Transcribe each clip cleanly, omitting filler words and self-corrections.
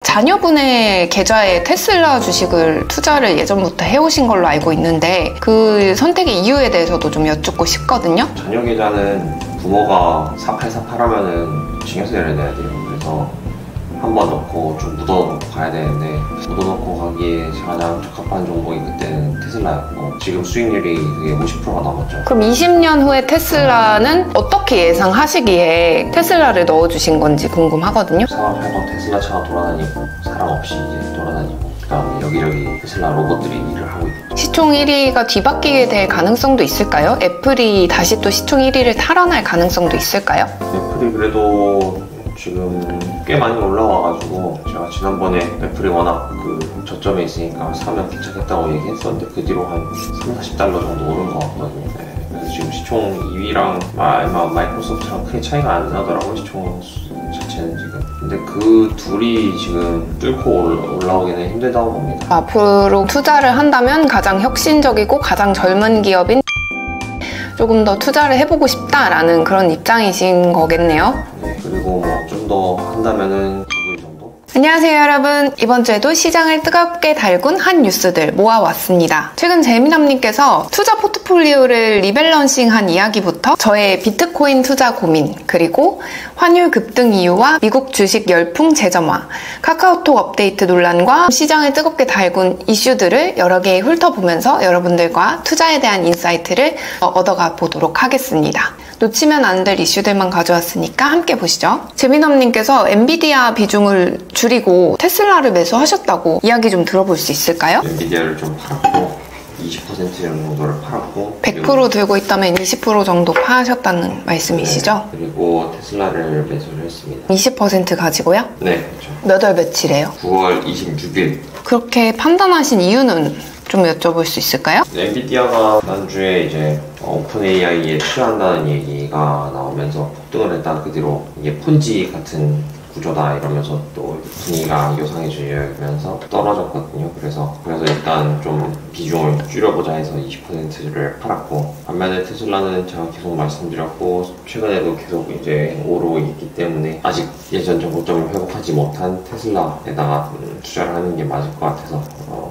자녀분의 계좌에 테슬라 주식을 투자를 예전부터 해오신 걸로 알고 있는데 그 선택의 이유에 대해서도 좀 여쭙고 싶거든요. 자녀 계좌는 부모가 4848 하면은 증여세를 내야 돼요. 그래서 한 번 넣고 좀 묻어놓고 가야 되는데 묻어놓고 가기에 가장 적합한 종목이 그때는 테슬라였고 지금 수익률이 그게 50%가 넘었죠. 그럼 20년 후에 테슬라는 어떻게 예상하시기에 테슬라를 넣어주신 건지 궁금하거든요. 사방팔방 테슬라 차가 돌아다니고 사람 없이 이제 돌아다니고 그다음에 여기저기 테슬라 로봇들이 일을 하고 있고 시총 1위가 뒤바뀌게 될 가능성도 있을까요? 애플이 다시 또 시총 1위를 탈환할 가능성도 있을까요? 애플이 그래도 지금 꽤 많이 올라와가지고 제가 지난번에 애플이 워낙 그 저점에 있으니까 사면 괜찮겠다고 얘기했었는데 그 뒤로 한 30-40달러 정도 오른 것 같거든요. 네, 그래서 지금 시총 2위랑 마이크로소프트랑 크게 차이가 안 나더라고요. 시총 자체는 지금. 근데 그 둘이 지금 뚫고 올라오기는 힘들다고 봅니다. 앞으로 투자를 한다면 가장 혁신적이고 가장 젊은 기업인 조금 더 투자를 해보고 싶다라는 그런 입장이신 거겠네요. 네, 그리고 뭐 좀 더 한다면은 구글 정도? 안녕하세요 여러분. 이번 주에도 시장을 뜨겁게 달군 한 뉴스들 모아왔습니다. 최근 재미남님께서 투자 포트폴리오를 리밸런싱한 이야기부터 저의 비트코인 투자 고민, 그리고 환율 급등 이유와 미국 주식 열풍 재점화, 카카오톡 업데이트 논란과 시장을 뜨겁게 달군 이슈들을 여러 개 훑어보면서 여러분들과 투자에 대한 인사이트를 얻어가 보도록 하겠습니다. 놓치면 안 될 이슈들만 가져왔으니까 함께 보시죠. 재미남님께서 엔비디아 비중을 줄이고 테슬라를 매수하셨다고 이야기 좀 들어볼 수 있을까요? 엔비디아를 좀 팔았고 20% 정도를 팔았고 100% 들고 있다면 20% 정도 파셨다는 말씀이시죠? 네, 그리고 테슬라를 매수를 했습니다. 20% 가지고요? 네, 그렇죠. 몇 월 며칠에요? 9월 26일. 그렇게 판단하신 이유는 좀 여쭤볼 수 있을까요? 엔비디아가 지난주에 이제 오픈 AI에 투자한다는 얘기가 나오면서 폭등을 했다. 그 뒤로 이게 폰지 같은 구조다 이러면서 또 분위기가 요상해지면서 떨어졌거든요. 그래서 일단 좀 비중을 줄여보자 해서 20%를 팔았고, 반면에 테슬라는 제가 계속 말씀드렸고 최근에도 계속 이제 오르고 있기 때문에 아직 예전 정고점을 회복하지 못한 테슬라에다가 투자를 하는 게 맞을 것 같아서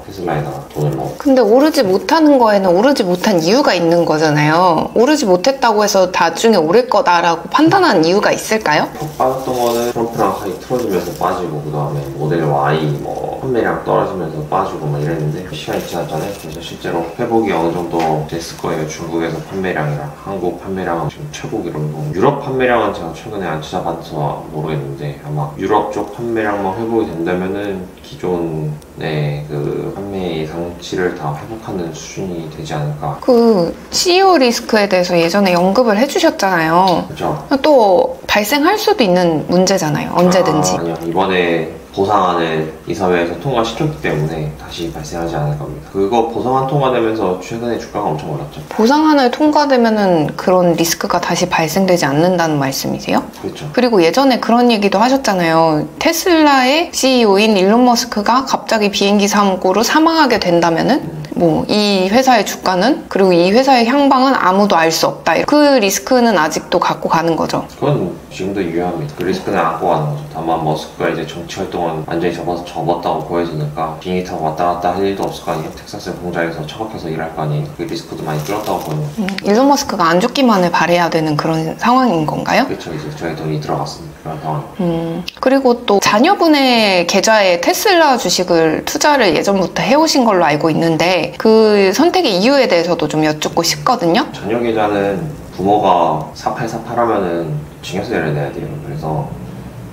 테슬라에다가 돈을 넣었고. 근데 오르지 못하는 거에는 오르지 못한 이유가 있는 거잖아요. 오르지 못했다고 해서 나중에 오를 거다라고 판단한 이유가 있을까요? 빠졌던 거는 트럼프랑 사이 틀어지면서 빠지고, 그 다음에 모델 Y 뭐 판매량 떨어지면서 빠지고 막 이랬는데 시간이 지났잖아요. 그래서 실제로 회복이 어느 정도 됐을 거예요. 중국에서 판매량이랑 한국 판매량은 지금 최고 기록이고, 유럽 판매량은 제가 최근에 안 찾아봐서 모르겠는데 아마 유럽 쪽 판매량만 회복이 된다면은 기존의 그 판매 예상치를 다 회복하는 수준이 되지 않을까. 그 CEO 리스크에 대해서 예전에 언급을 해주셨잖아요. 그렇죠. 또 발생할 수도 있는 문제잖아요. 언제든지. 아니요. 이번에 보상안을 이사회에서 통과시켰기 때문에 다시 발생하지 않을 겁니다. 그거 보상안 통과되면서 최근에 주가가 엄청 올랐죠. 보상안을 통과되면은 그런 리스크가 다시 발생되지 않는다는 말씀이세요? 그렇죠. 그리고 예전에 그런 얘기도 하셨잖아요. 테슬라의 CEO인 일론 머스크가 갑자기 비행기 사고로 사망하게 된다면은 뭐 이 회사의 주가는, 그리고 이 회사의 향방은 아무도 알 수 없다. 그 리스크는 아직도 갖고 가는 거죠. 그건 지금도 유효합니다. 그 리스크는 안고 가는 거죠. 다만 머스크가 이제 정치 활동은 완전히 접었다고 보여지니까 비행기 타고 왔다 갔다 할 일도 없을 거 아니에요. 텍사스 공장에서 처박혀서 일할 거 아니에요. 그 리스크도 많이 줄었다고 보는. 일론 머스크가 안 죽기만을 바라야 되는 그런 상황인 건가요? 그렇죠. 이제 저희 돈이 들어갔습니다. 그런 상황. 그리고 또 자녀분의 계좌에 테슬라 주식을 투자를 예전부터 해오신 걸로 알고 있는데 그 선택의 이유에 대해서도 좀 여쭙고 싶거든요. 자녀 계좌는 부모가 4848 하면은 증여세를 내야 돼요. 그래서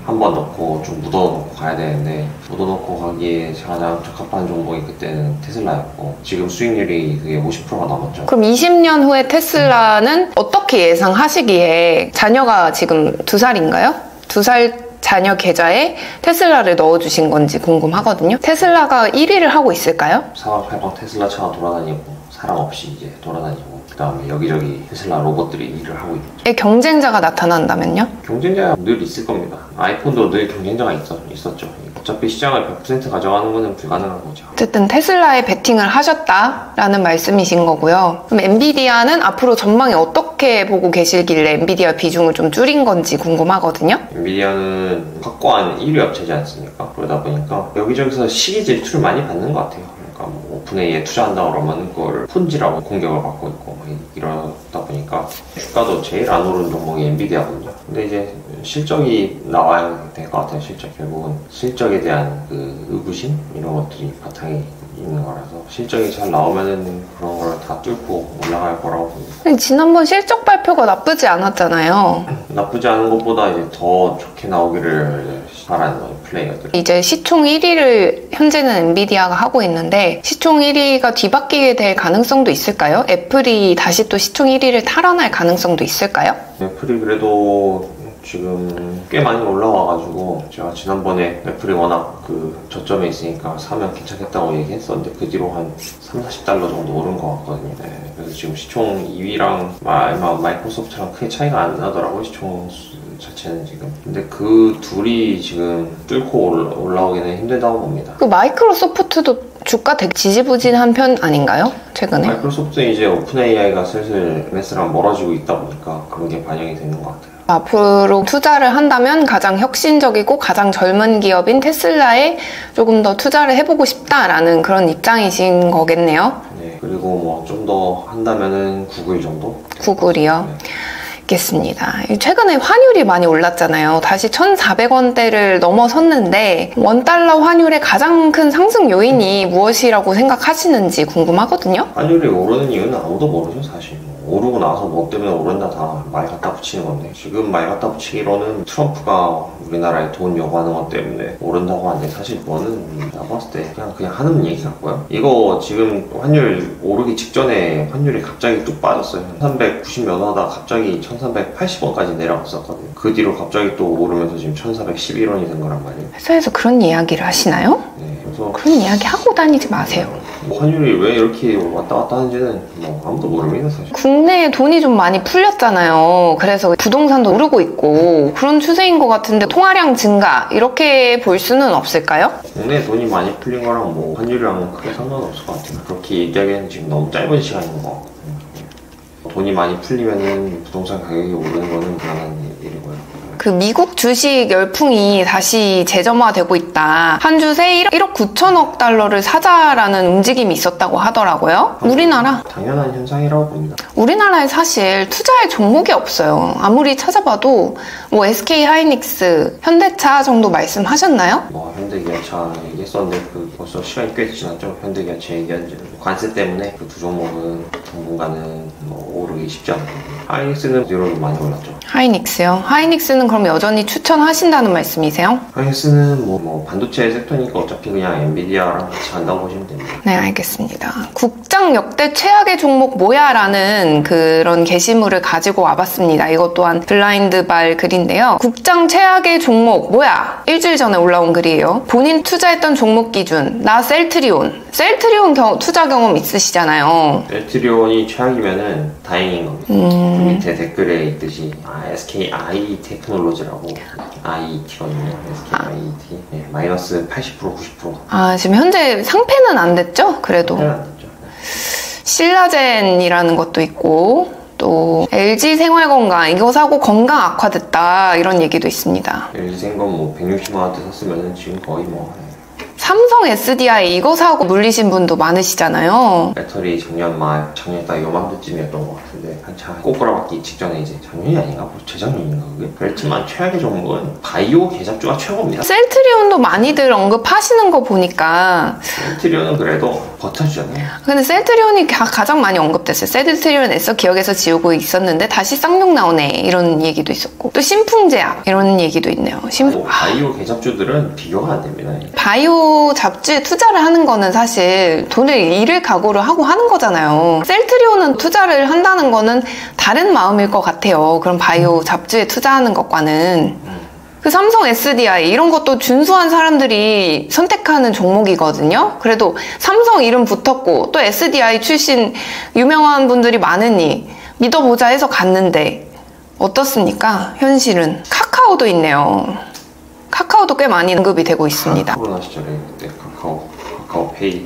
한 번 넣고 좀 묻어놓고 가야 되는데 묻어놓고 가기에 가장 적합한 종목이 그때는 테슬라였고 지금 수익률이 그게 50%가 넘었죠. 그럼 20년 후에 테슬라는 어떻게 예상하시기에, 자녀가 지금 2살인가요? 2살 자녀 계좌에 테슬라를 넣어주신 건지 궁금하거든요. 테슬라가 1위를 하고 있을까요? 사방팔방 테슬라 차가 돌아다니고 사람 없이 이제 돌아다니고, 그 다음에 여기저기 테슬라 로봇들이 일을 하고 있죠. 경쟁자가 나타난다면요? 경쟁자가 늘 있을 겁니다. 아이폰도 늘 경쟁자가 있었죠. 어차피 시장을 100% 가져가는 것은 불가능한 거죠. 어쨌든 테슬라에 베팅을 하셨다라는 말씀이신 거고요. 그럼 엔비디아는 앞으로 전망이 어떻게 보고 계실길래 엔비디아 비중을 좀 줄인 건지 궁금하거든요. 엔비디아는 확고한 1위 업체지 않습니까? 그러다 보니까 여기저기서 시기 질투를 많이 받는 것 같아요. 그러니까 뭐 오픈AI에 투자한다고 그러면 그걸 폰지라고 공격을 받고 있고 이러다 보니까 주가도 제일 안 오른 종목이 엔비디아거든요. 근데 이제 실적이 나와야 될 것 같아요. 결국은 실적에 대한 그 의구심 이런 것들이 바탕이 있는 거라서 실적이 잘 나오면은 그런 걸 다 뚫고 올라갈 거라고 봅니다. 지난번 실적 발표가 나쁘지 않았잖아요. 나쁘지 않은 것보다 이제 더 좋게 나오기를 바라는 플레이어들. 이제 시총 1위를 현재는 엔비디아가 하고 있는데 시총 1위가 뒤바뀌게 될 가능성도 있을까요? 애플이 다시 또 시총 1위를 탈환할 가능성도 있을까요? 애플이 그래도 지금 꽤 많이 올라와가지고 제가 지난번에 애플이 워낙 그 저점에 있으니까 사면 괜찮겠다고 얘기했었는데 그 뒤로 한 30~40달러 정도 오른 것 같거든요. 네, 그래서 지금 시총 2위랑 마이크로소프트랑 크게 차이가 안 나더라고요. 시총 자체는 지금. 근데 그 둘이 지금 뚫고 올라오기는 힘들다고 봅니다. 그 마이크로소프트도 주가 되게 지지부진한 편 아닌가요? 최근에? 마이크로소프트는 이제 오픈AI가 슬슬 MS랑 멀어지고 있다 보니까 그런 게 반영이 되는 것 같아요. 앞으로 투자를 한다면 가장 혁신적이고 가장 젊은 기업인 테슬라에 조금 더 투자를 해보고 싶다라는 그런 입장이신 거겠네요. 네, 그리고 뭐 좀 더 한다면은 구글 정도? 구글이요? 네. 있겠습니다. 최근에 환율이 많이 올랐잖아요. 다시 1,400원대를 넘어섰는데 원달러 환율의 가장 큰 상승 요인이 무엇이라고 생각하시는지 궁금하거든요. 환율이 오르는 이유는 아무도 모르죠, 사실. 오르고 나서 뭐 때문에 오른다 다 말 갖다 붙이는 건데 지금 말 갖다 붙이기로는 트럼프가 우리나라에 돈 요구하는 것 때문에 오른다고 하는데 사실 그거는 내가 봤을 때 그냥 하는 얘기 같고요. 이거 지금 환율 오르기 직전에 환율이 갑자기 뚝 빠졌어요. 1390몇 원 하다가 갑자기 1380원까지 내려갔었거든요. 그 뒤로 갑자기 또 오르면서 지금 1411원이 된 거란 말이에요. 회사에서 그런 이야기를 하시나요? 네, 그래서 그런 이야기 하고 다니지 마세요. 뭐 환율이 왜 이렇게 왔다 갔다 하는지는 뭐 아무도 모릅니다, 사실. 국내에 돈이 좀 많이 풀렸잖아요. 그래서 부동산도 오르고 있고 그런 추세인 것 같은데 통화량 증가 이렇게 볼 수는 없을까요? 국내에 돈이 많이 풀린 거랑 뭐 환율이랑 크게 상관없을 것 같아요. 그렇게 얘기하기에는 지금 너무 짧은 시간인 것 같고 돈이 많이 풀리면은 부동산 가격이 오르는 거는 당연한 일이고요. 그 미국 주식 열풍이 다시 재점화되고 있다. 한 주새 1억 9천억 달러를 사자라는 움직임이 있었다고 하더라고요. 우리나라? 당연한 현상이라고 봅니다. 우리나라에 사실 투자할 종목이 없어요. 아무리 찾아봐도 뭐 SK 하이닉스, 현대차 정도 말씀하셨나요? 뭐 현대기아차 얘기했었는데 그 벌써 시간이 꽤 지났죠. 현대기아차 얘기한 지는 관세 때문에 그 두 종목은 당분간은 뭐 오르기 쉽지 않거든요. 하이닉스는 뒤로도 많이 올랐죠. 하이닉스요? 하이닉스는 그럼 여전히 추천하신다는 말씀이세요? 하이닉스는 뭐 반도체 섹터니까 어차피 그냥 엔비디아랑 같이 간다고 보시면 됩니다. 네, 알겠습니다. 국장 역대 최악의 종목 뭐야? 라는 그런 게시물을 가지고 와봤습니다. 이것 또한 블라인드발 글인데요. 국장 최악의 종목 뭐야? 일주일 전에 올라온 글이에요. 본인 투자했던 종목 기준, 나 셀트리온. 셀트리온 투자 경험 있으시잖아요. 셀트리온이 최악이면은 다행인 겁니다. 그 밑에 댓글에 있듯이 SK I 테크놀로지라고 IET거든요. SK IET. 네, 마이너스 80% 90%. 지금 현재 상패는 안 됐죠? 그래도. 상패는 안 됐죠. 신라젠이라는 것도 있고 또 LG생활건강 이거 사고 건강 악화됐다 이런 얘기도 있습니다. LG생건 뭐 160만 원대 샀으면은 지금 거의 뭐 삼성 SDI 이거 사고 물리신 분도 많으시잖아요. 배터리 작년 딱 요맘때쯤이었던 것 같은데 한참 꼬꾸라박기 직전에 이제 작년이 아닌가? 뭐 재작년인가 그게? 그렇지만 최악의 종목은 바이오 계잡주가 최고입니다. 셀트리온도 많이들 언급하시는 거 보니까 셀트리온은 그래도 버텨주잖아요. 근데 셀트리온이 가장 많이 언급됐어요. 셀트리온에서 기억에서 지우고 있었는데 다시 쌍욕 나오네 이런 얘기도 있었고 또 신풍제약 이런 얘기도 있네요. 바이오 계잡주들은 비교가 안 됩니다. 바이오 잡주에 투자를 하는 거는 사실 돈을 잃을 각오를 하고 하는 거잖아요. 셀트리온은 투자를 한다는 거는 다른 마음일 것 같아요. 그럼 바이오 잡주에 투자하는 것과는. 그 삼성 SDI 이런 것도 준수한 사람들이 선택하는 종목이거든요. 그래도 삼성 이름 붙었고 또 SDI 출신 유명한 분들이 많으니 믿어보자 해서 갔는데 어떻습니까? 현실은. 카카오도 있네요. 카카오도 꽤 많이 언급이 되고 있습니다. 코로나 시절에 그때 카카오페이,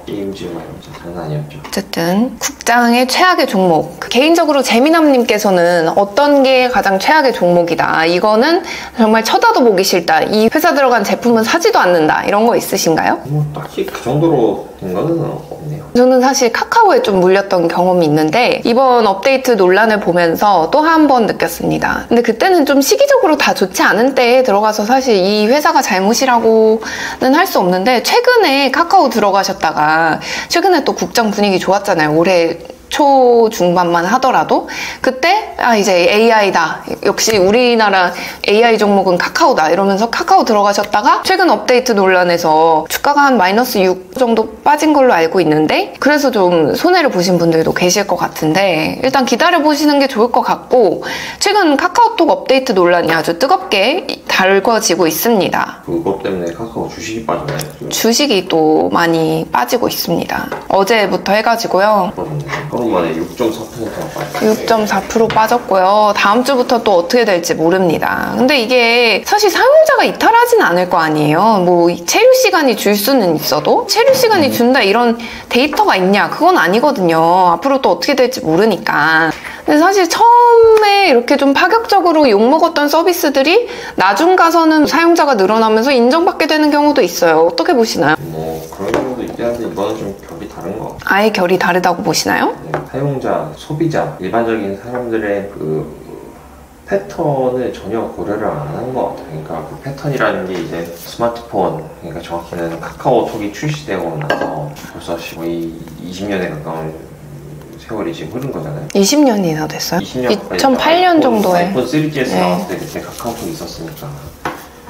게임즈 이런 거 장난 아니었죠. 어쨌든 국장의 최악의 종목. 개인적으로 재미남님께서는 어떤 게 가장 최악의 종목이다. 이거는 정말 쳐다도 보기 싫다. 이 회사 들어간 제품은 사지도 않는다. 이런 거 있으신가요? 뭐 딱히 그 정도로 된 거는 없네요. 저는 사실 카카오에 좀 물렸던 경험이 있는데 이번 업데이트 논란을 보면서 또 한 번 느꼈습니다. 근데 그때는 좀 시기적으로 다 좋지 않은 때에 들어가서 사실 이 회사가 잘못이라고는 할 수 없는데 최근에 카카오 들어가셨다가 최근에 또 국장 분위기 좋았잖아요. 올해 초 중반만 하더라도 그때 이제 AI다. 역시 우리나라 AI 종목은 카카오다. 이러면서 카카오 들어가셨다가 최근 업데이트 논란에서 주가가 한 마이너스 6 정도 빠진 걸로 알고 있는데 그래서 좀 손해를 보신 분들도 계실 것 같은데 일단 기다려보시는 게 좋을 것 같고 최근 카카오톡 업데이트 논란이 아주 뜨겁게 달궈지고 있습니다. 그것 때문에 카카오 주식이 빠졌나요? 주식이 또 많이 빠지고 있습니다. 어제부터 해가지고요. 하루 만에 6.4%가 빠졌어요. 6.4% 빠졌고요. 다음 주부터 또 어떻게 될지 모릅니다. 근데 이게 사실 사용자가 이탈하진 않을 거 아니에요. 뭐 체류 시간이 줄 수는 있어도 체류 시간이 준다 이런 데이터가 있냐? 그건 아니거든요. 앞으로 또 어떻게 될지 모르니까. 근데 사실 처음에 이렇게 좀 파격적으로 욕먹었던 서비스들이 나중 가서는 사용자가 늘어나면서 인정받게 되는 경우도 있어요. 어떻게 보시나요? 뭐 그런 경우도 있긴 한데 이거는 좀 결이 다른 것 같아요. 아예 결이 다르다고 보시나요? 네, 사용자, 소비자, 일반적인 사람들의 그 패턴을 전혀 고려를 안 한 것 같아요. 그러니까 그 패턴이라는 게 이제 스마트폰, 그러니까 정확히는 카카오톡이 출시되고 나서 벌써 거의 20년에 가까운 세월이 지금 흐른 거잖아요. 20년이나 됐어요? 2008년 정도에 아이폰 3GS 나왔을 때 그때 카카오톡이 있었으니까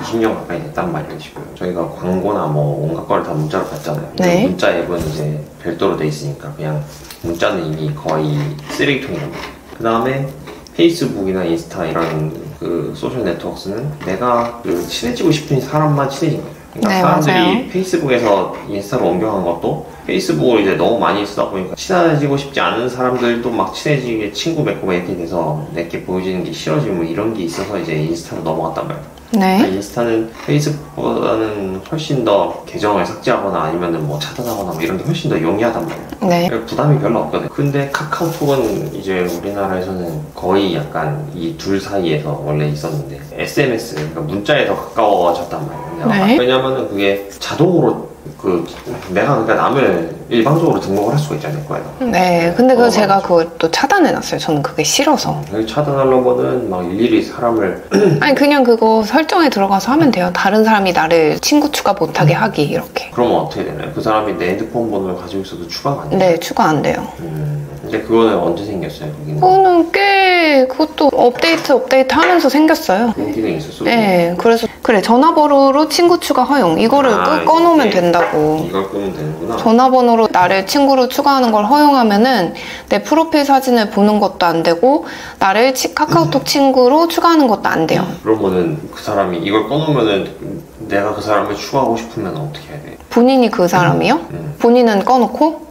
20년 가까이 됐단 말이에요. 지금 저희가 광고나 뭐 온갖 거를 다 문자로 받잖아요. 네. 문자 앱은 이제 별도로 돼 있으니까 그냥 문자는 이미 거의 쓰레기통이란 말이에요. 그 다음에 페이스북이나 인스타 이런 그 소셜 네트워크는 내가 그 친해지고 싶은 사람만 친해진 거예요. 그러니까 네, 사람들이 맞아요. 페이스북에서 인스타로 옮겨간 것도 페이스북을 이제 너무 많이 쓰다 보니까 친해지고 싶지 않은 사람들도 막 친해지게 친구 맺고 막 이렇게 돼서 내게 보여지는 게 싫어지고 뭐 이런 게 있어서 이제 인스타로 넘어갔단 말이에요. 네. 인스타는 페이스북보다는 훨씬 더 계정을 삭제하거나 아니면은 뭐 차단하거나 뭐 이런 게 훨씬 더 용이하단 말이에요. 네. 부담이 별로 없거든. 근데 카카오톡은 이제 우리나라에서는 거의 약간 이 둘 사이에서 원래 있었는데 SMS, 그러니까 문자에 더 가까워졌단 말이에요. 네. 왜냐면은 그게 자동으로 내가 그러니까 남을 일방적으로 등록을 할 수가 있잖아요, 거에다. 네. 근데 그거 제가 그걸 또 차단해놨어요. 저는 그게 싫어서. 여기 차단하려면은 막 일일이 사람을 아니 그냥 그거 설정에 들어가서 하면 돼요. 다른 사람이 나를 친구 추가 못하게 하기 이렇게. 그러면 어떻게 되나요? 그 사람이 내 핸드폰 번호를 가지고 있어도 추가가 안 돼요? 네. 추가 안 돼요. 근데 그거는 언제 생겼어요, 거기는? 그거는 꽤 그것도 업데이트 하면서 생겼어요. 그런 기능이 있었어요? 네. 그래서 그래 전화번호로 친구 추가 허용 이거를 꺼놓으면 된다고. 이걸 끄면 되는구나. 전화번호로 나를 친구로 추가하는 걸 허용하면은 내 프로필 사진을 보는 것도 안 되고 나를 카카오톡 친구로 추가하는 것도 안 돼요. 그러면은 그 사람이 이걸 꺼놓으면은 내가 그 사람을 추가하고 싶으면 어떻게 해야 돼? 본인이 그 사람이요? 본인은 꺼놓고?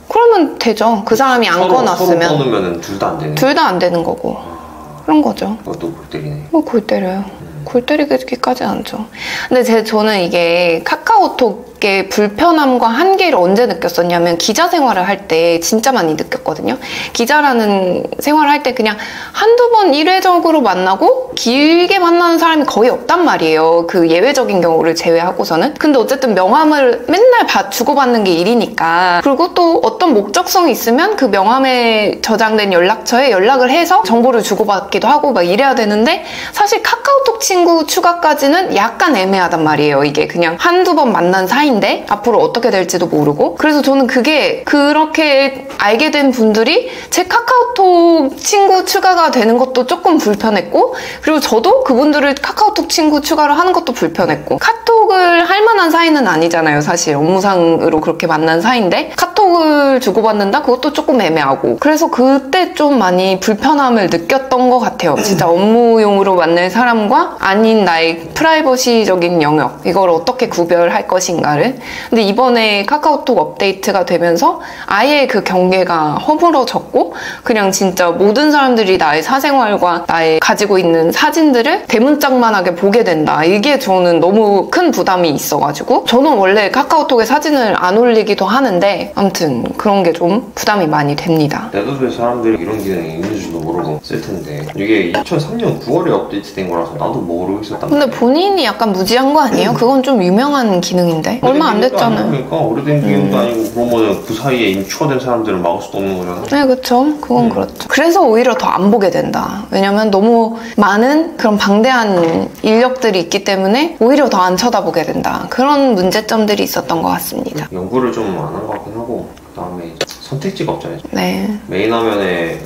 그러면 되죠. 그 사람이 안 서로 꺼놨으면. 꺼놓으면은 둘 다 안 되네. 둘 다 안 되는 거고. 그런 거죠. 그것도 골 때리네. 뭐 골 때려요. 골 때리기까지는 않죠. 근데 저는 이게 카카오톡의 불편함과 한계를 언제 느꼈었냐면 기자 생활을 할 때 진짜 많이 느꼈거든요. 기자라는 생활을 할 때 그냥 한두 번 일회적으로 만나고 길게 만나는 사람이 거의 없단 말이에요. 그 예외적인 경우를 제외하고서는. 근데 어쨌든 명함을 맨날 주고받는 게 일이니까. 그리고 또 어떤 목적성이 있으면 그 명함에 저장된 연락처에 연락을 해서 정보를 주고받기도 하고 막 이래야 되는데 사실 카카오톡 친구 추가까지는 약간 애매하단 말이에요. 이게 그냥 한두 번 만난 사이인데 앞으로 어떻게 될지도 모르고. 그래서 저는 그게 그렇게 알게 된 분들이 제 카카오톡 친구 추가가 되는 것도 조금 불편했고 그리고 저도 그분들을 카카오톡 친구 추가를 하는 것도 불편했고 카톡을 할 만한 사이는 아니잖아요. 사실 업무상으로 그렇게 만난 사이인데 카톡을 카톡을 주고받는다? 그것도 조금 애매하고. 그래서 그때 좀 많이 불편함을 느꼈던 것 같아요. 진짜 업무용으로 만날 사람과 아닌 나의 프라이버시적인 영역, 이걸 어떻게 구별할 것인가를. 근데 이번에 카카오톡 업데이트가 되면서 아예 그 경계가 허물어졌고 그냥 진짜 모든 사람들이 나의 사생활과 나의 가지고 있는 사진들을 대문짝만하게 보게 된다. 이게 저는 너무 큰 부담이 있어가지고, 저는 원래 카카오톡에 사진을 안 올리기도 하는데 아무튼 그런 게 좀 부담이 많이 됩니다. 내도 왜 사람들이 이런 기능이 있는지도 모르고 쓸 텐데, 이게 2003년 9월에 업데이트된 거라서 나도 모르고 있었단 말이야. 근데 본인이 약간 무지한 거 아니에요? 그건 좀 유명한 기능인데 얼마 안 됐잖아요. 그러니까 오래된 기능도 아니고, 그러면 그 사이에 이미 추가된 사람들은 막을 수도 없는 거잖아. 네, 그렇죠. 그건 그렇죠. 그래서 오히려 더 안 보게 된다. 왜냐면 너무 많은 그런 방대한 인력들이 있기 때문에 오히려 더 안 쳐다보게 된다. 그런 문제점들이 있었던 것 같습니다. 연구를 좀 안 한 것 같긴 하고, 그 다음에 선택지가 없잖아요. 네. 메인 화면을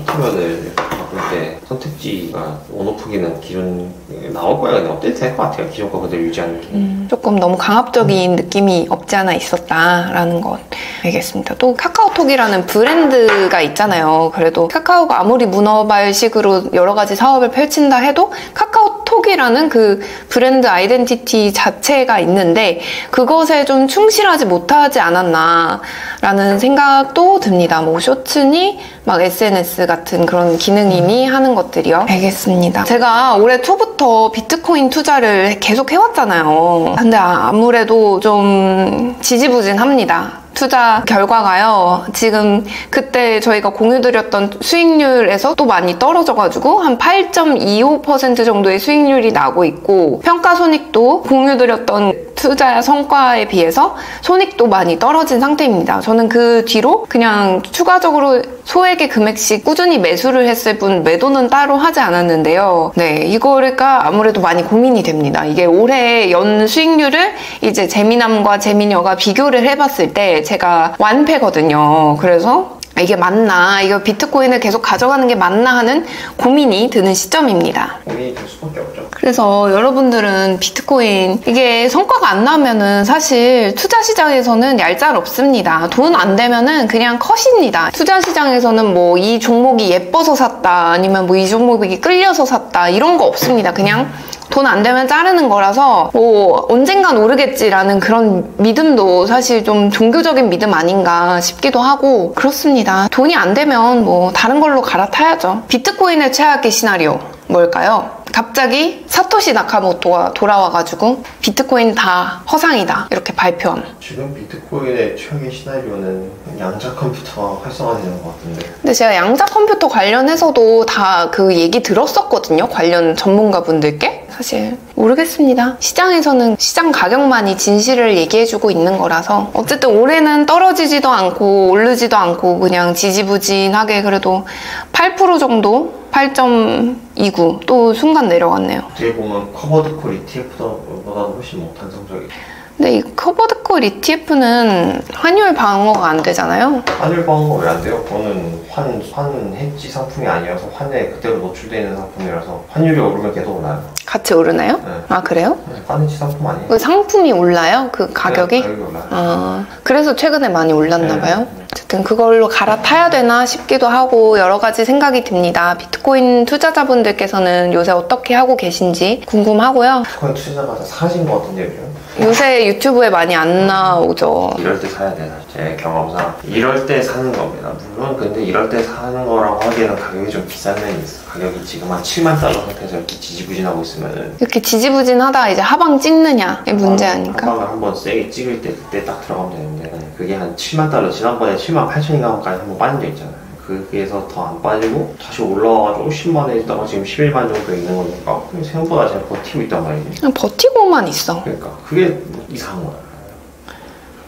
바꿀 때 선택지가 온오프 기능 기존 나올 거야. 근데 업데이트 할 것 같아요. 기존 거 그대로 유지하는 게. 조금 너무 강압적인 느낌이 없지 않아 있었다라는 것 알겠습니다. 또 카카오톡이라는 브랜드가 있잖아요. 그래도 카카오가 아무리 문어발식으로 여러 가지 사업을 펼친다 해도 카카오톡이라는 그 브랜드 아이덴티티 자체가 있는데 그것에 좀 충실하지 못하지 않았나라는 생각도 듭니다. 뭐 쇼츠니 막 SNS 같은 그런 기능이니 하는 것들이요. 알겠습니다. 제가 올해 초부터 비트코인 투자를 계속 해왔잖아요. 근데 아무래도 좀 지지부진합니다. 투자 결과가요. 지금 그때 저희가 공유드렸던 수익률에서 또 많이 떨어져가지고 한 8.25% 정도의 수익률이 나고 있고, 평가 손익도 공유드렸던 투자 성과에 비해서 손익도 많이 떨어진 상태입니다. 저는 그 뒤로 그냥 추가적으로 소액의 금액씩 꾸준히 매수를 했을 뿐 매도는 따로 하지 않았는데요. 네, 이거가 아무래도 많이 고민이 됩니다. 이게 올해 연 수익률을 이제 재미남과 재미녀가 비교를 해봤을 때 제가 완패거든요. 그래서 이게 맞나, 이거 비트코인을 계속 가져가는 게 맞나 하는 고민이 드는 시점입니다. 고민이 될 수밖에 없죠. 그래서 여러분들은 비트코인 이게 성과가 안 나면은 사실 투자 시장에서는 얄짤 없습니다. 돈 안 되면은 그냥 컷입니다. 투자 시장에서는 뭐 이 종목이 예뻐서 샀다, 아니면 뭐 이 종목이 끌려서 샀다, 이런 거 없습니다. 그냥 돈 안 되면 자르는 거라서 뭐 언젠간 오르겠지라는 그런 믿음도 사실 좀 종교적인 믿음 아닌가 싶기도 하고 그렇습니다. 돈이 안 되면 뭐 다른 걸로 갈아타야죠. 비트코인의 최악의 시나리오 뭘까요? 갑자기 사토시 나카모토가 돌아와가지고 비트코인 다 허상이다 이렇게 발표함. 지금 비트코인의 최악의 시나리오는 양자 컴퓨터가 활성화되는 것 같은데. 근데 제가 양자 컴퓨터 관련해서도 다 그 얘기 들었었거든요. 관련 전문가분들께. 사실 모르겠습니다. 시장에서는 시장 가격만이 진실을 얘기해주고 있는 거라서 어쨌든 올해는 떨어지지도 않고 오르지도 않고 그냥 지지부진하게 그래도 8% 정도? 8.29 또 순간 내려갔네요. 어떻게 보면 커버드콜 ETF보다도 훨씬 못한 성적이죠. 근데 이 커버드콜 ETF는 환율 방어가 안 되잖아요. 환율 방어가 왜 안 돼요? 그거는 환 해지 상품이 아니라서 환에 그대로 노출되어 있는 상품이라서 환율이 오르면 계속 올라요. 같이 오르나요? 네. 아, 그래요? 네, 환 해지 상품 아니에요? 그 상품이 올라요? 그 가격이? 네, 가격이 올라요. 아, 그래서 최근에 많이 올랐나 봐요? 네. 어쨌든 그걸로 갈아타야 되나 싶기도 하고 여러 가지 생각이 듭니다. 비트코인 투자자분들께서는 요새 어떻게 하고 계신지 궁금하고요. 비트코인 투자자가 다 사라진 것 같은데요, 요즘? 요새 유튜브에 많이 안 나오죠. 이럴 때 사야 돼요. 제 경험상 이럴 때 사는 겁니다. 물론 근데 이럴 때 사는 거라고 하기에는 가격이 좀 비싼 면이 있어. 가격이 지금 한 7만 달러 상태에서 이렇게 지지부진하고 있으면은 이렇게 지지부진하다가 이제 하방 찍느냐의 문제 아닐까? 하방을 한번 세게 찍을 때 그때 딱 들어가면 되는데 그게 한 7만 달러, 지난번에 7만 8천인가까지 한번 빠진 적 있잖아요. 거기에서 더 안 빠지고 다시 올라와가지고 10만에 있다가 지금 11만 정도 있는 거니까 생각보다 잘 버티고 있단 말이지. 그냥 버티고만 있어. 그러니까 그게 이상한 거야.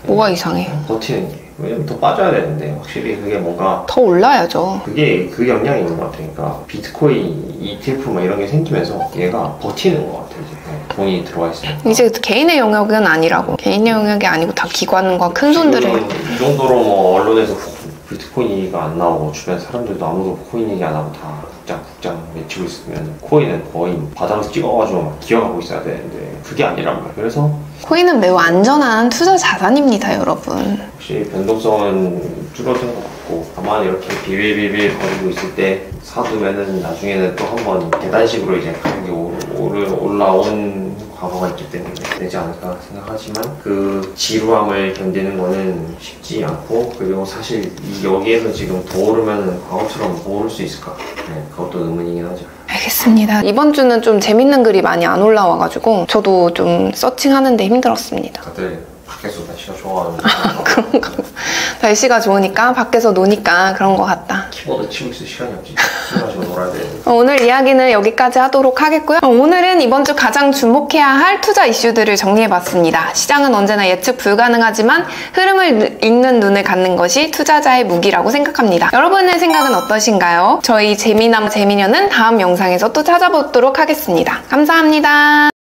뭐가 이상해? 버티는 게. 왜냐면 더 빠져야 되는데 확실히 그게 뭔가 더 올라야죠. 그게 그 영향이 있는 것 같으니까 비트코인 ETF 뭐 이런 게 생기면서 얘가 버티는 것 같아. 이제 돈이 들어와 있으니까. 이제 개인의 영역은 아니라고. 개인의 영역이 아니고 다 기관과 큰 손들을. 이 정도로 뭐 언론에서 비트코인 얘기가 안 나오고 주변 사람들도 아무도 코인 얘기 안 하고 다 북장 외치고 있으면 코인은 거의 바닥에서 찍어가지고 막 기어가고 있어야 되는데 그게 아니란 말이에요. 그래서 코인은 매우 안전한 투자 자산입니다, 여러분. 혹시 변동성은 줄어든 것 같고 다만 이렇게 비빌비빌 거리고 있을 때 사두면은 나중에는 또 한번 계단식으로 이제 가격이 올라온 과거가 있기 때문에 되지 않을까 생각하지만 그 지루함을 견디는 거는 쉽지 않고 그리고 사실 여기에서 지금 더 오르면 과거처럼 더 오를 수 있을까? 네, 그것도 의문이긴 하죠. 알겠습니다. 이번 주는 좀 재밌는 글이 많이 안 올라와가지고 저도 좀 서칭하는데 힘들었습니다. 다들 밖에서 날씨가 좋아하는 그런가? 날씨가 좋으니까 밖에서 노니까 그런 것 같다. 키보드 치고 있을 시간이 없지. 술 마시고 놀아야 돼. 오늘 이야기는 여기까지 하도록 하겠고요. 오늘은 이번 주 가장 주목해야 할 투자 이슈들을 정리해봤습니다. 시장은 언제나 예측 불가능하지만 흐름을 읽는 눈을 갖는 것이 투자자의 무기라고 생각합니다. 여러분의 생각은 어떠신가요? 저희 재미남 재미녀는 다음 영상에서 또 찾아보도록 하겠습니다. 감사합니다.